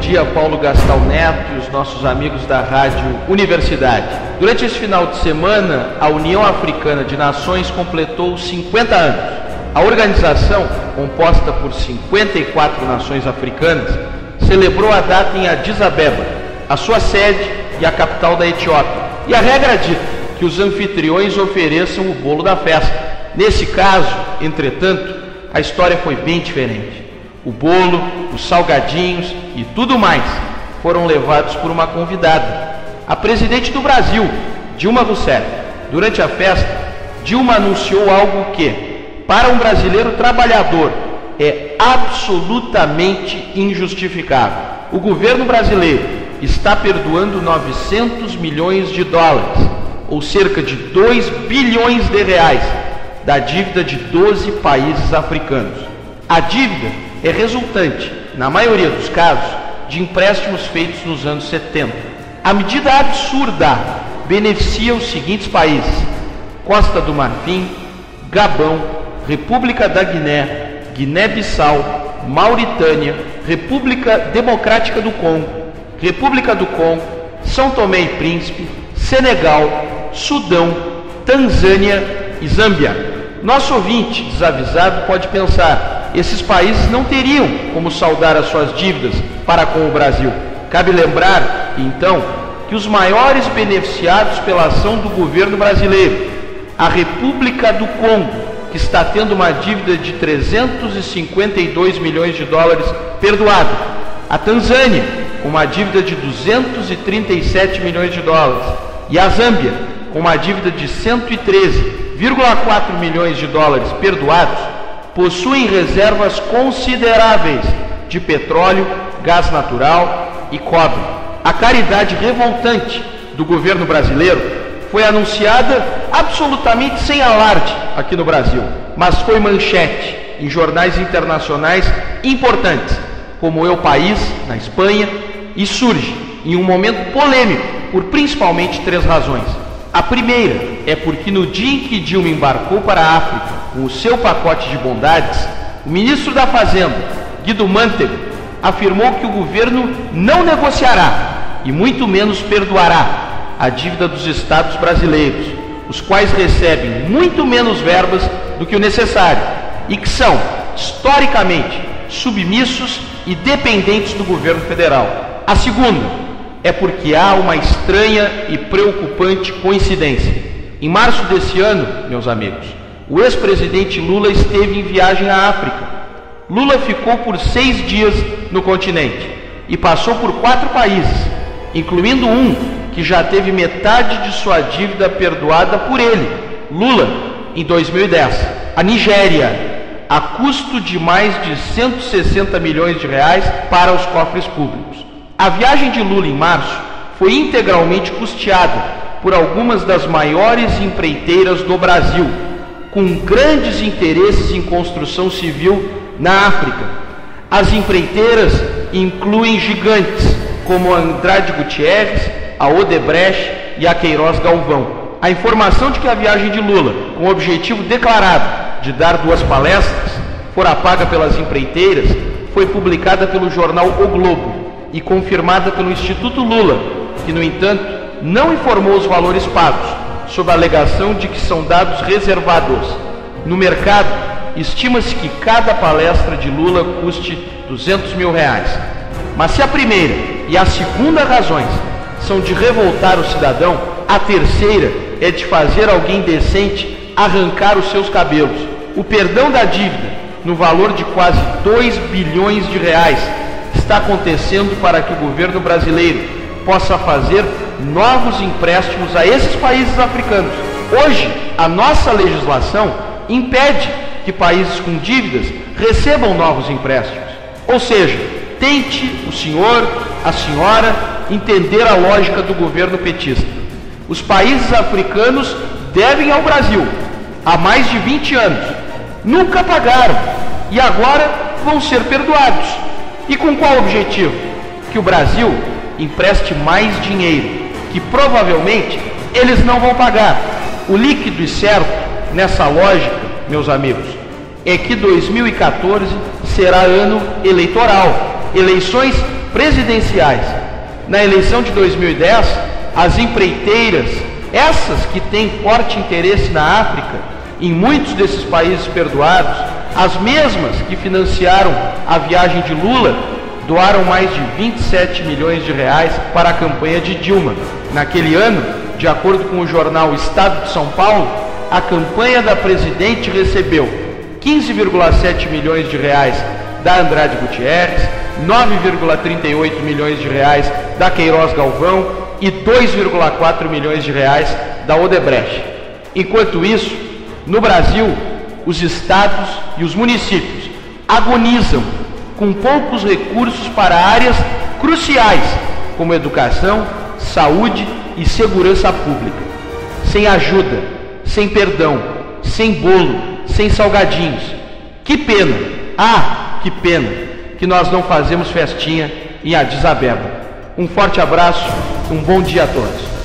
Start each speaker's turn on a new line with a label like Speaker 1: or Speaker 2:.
Speaker 1: dia, Paulo Gastal Neto e os nossos amigos da Rádio Universidade. Durante esse final de semana, a União Africana de Nações completou 50 anos. A organização, composta por 54 nações africanas, celebrou a data em Addis Abeba, a sua sede e a capital da Etiópia. E a regra dita que os anfitriões ofereçam o bolo da festa. Nesse caso, entretanto, a história foi bem diferente. O bolo, os salgadinhos e tudo mais foram levados por uma convidada, a presidente do Brasil, Dilma Rousseff. Durante a festa, Dilma anunciou algo que, para um brasileiro trabalhador, é absolutamente injustificável. O governo brasileiro está perdoando 900 milhões de dólares, ou cerca de 2 bilhões de reais, da dívida de 12 países africanos. A dívida é resultante, na maioria dos casos, de empréstimos feitos nos anos 70. A medida absurda beneficia os seguintes países: Costa do Marfim, Gabão, República da Guiné, Guiné-Bissau, Mauritânia, República Democrática do Congo, República do Congo, São Tomé e Príncipe, Senegal, Sudão, Tanzânia e Zâmbia. Nosso ouvinte desavisado pode pensar: esses países não teriam como saldar as suas dívidas para com o Brasil. Cabe lembrar, então, que os maiores beneficiados pela ação do governo brasileiro, a República do Congo, que está tendo uma dívida de 352 milhões de dólares perdoada, a Tanzânia, com uma dívida de 237 milhões de dólares, e a Zâmbia, com uma dívida de 113,4 milhões de dólares perdoados, possuem reservas consideráveis de petróleo, gás natural e cobre. A caridade revoltante do governo brasileiro foi anunciada absolutamente sem alarde aqui no Brasil, mas foi manchete em jornais internacionais importantes, como o El País, na Espanha, e surge em um momento polêmico por principalmente 3 razões. A primeira é porque no dia em que Dilma embarcou para a África com o seu pacote de bondades, o ministro da Fazenda, Guido Mantega, afirmou que o governo não negociará e muito menos perdoará a dívida dos estados brasileiros, os quais recebem muito menos verbas do que o necessário e que são, historicamente, submissos e dependentes do governo federal. A segunda é porque há uma estranha e preocupante coincidência. Em março desse ano, meus amigos, o ex-presidente Lula esteve em viagem à África. Lula ficou por 6 dias no continente e passou por 4 países, incluindo um que já teve metade de sua dívida perdoada por ele, Lula, em 2010, a Nigéria, a custo de mais de 160 milhões de reais para os cofres públicos. A viagem de Lula em março foi integralmente custeada por algumas das maiores empreiteiras do Brasil, com grandes interesses em construção civil na África. As empreiteiras incluem gigantes como a Andrade Gutierrez, a Odebrecht e a Queiroz Galvão. A informação de que a viagem de Lula, com o objetivo declarado de dar 2 palestras, fora paga pelas empreiteiras, foi publicada pelo jornal O Globo e confirmada pelo Instituto Lula, que, no entanto, não informou os valores pagos, sob a alegação de que são dados reservados. No mercado, estima-se que cada palestra de Lula custe 200 mil reais. Mas se a primeira e a segunda razões são de revoltar o cidadão, a terceira é de fazer alguém decente arrancar os seus cabelos. O perdão da dívida, no valor de quase 2 bilhões de reais, está acontecendo para que o governo brasileiro possa fazer novos empréstimos a esses países africanos. Hoje, a nossa legislação impede que países com dívidas recebam novos empréstimos. Ou seja, tente o senhor, a senhora, entender a lógica do governo petista. Os países africanos devem ao Brasil há mais de 20 anos. Nunca pagaram e agora vão ser perdoados. E com qual objetivo? Que o Brasil empreste mais dinheiro, que provavelmente eles não vão pagar. O líquido e certo nessa lógica, meus amigos, é que 2014 será ano eleitoral, eleições presidenciais. Na eleição de 2010, as empreiteiras, essas que têm forte interesse na África, em muitos desses países perdoados, as mesmas que financiaram a viagem de Lula, doaram mais de 27 milhões de reais para a campanha de Dilma. Naquele ano, de acordo com o jornal Estado de São Paulo, a campanha da presidente recebeu 15,7 milhões de reais da Andrade Gutierrez, 9,38 milhões de reais da Queiroz Galvão e 2,4 milhões de reais da Odebrecht. Enquanto isso, no Brasil, os estados e os municípios agonizam com poucos recursos para áreas cruciais, como educação, saúde e segurança pública. Sem ajuda, sem perdão, sem bolo, sem salgadinhos. Que pena, que pena, que nós não fazemos festinha em Addis Abeba. Um forte abraço, um bom dia a todos.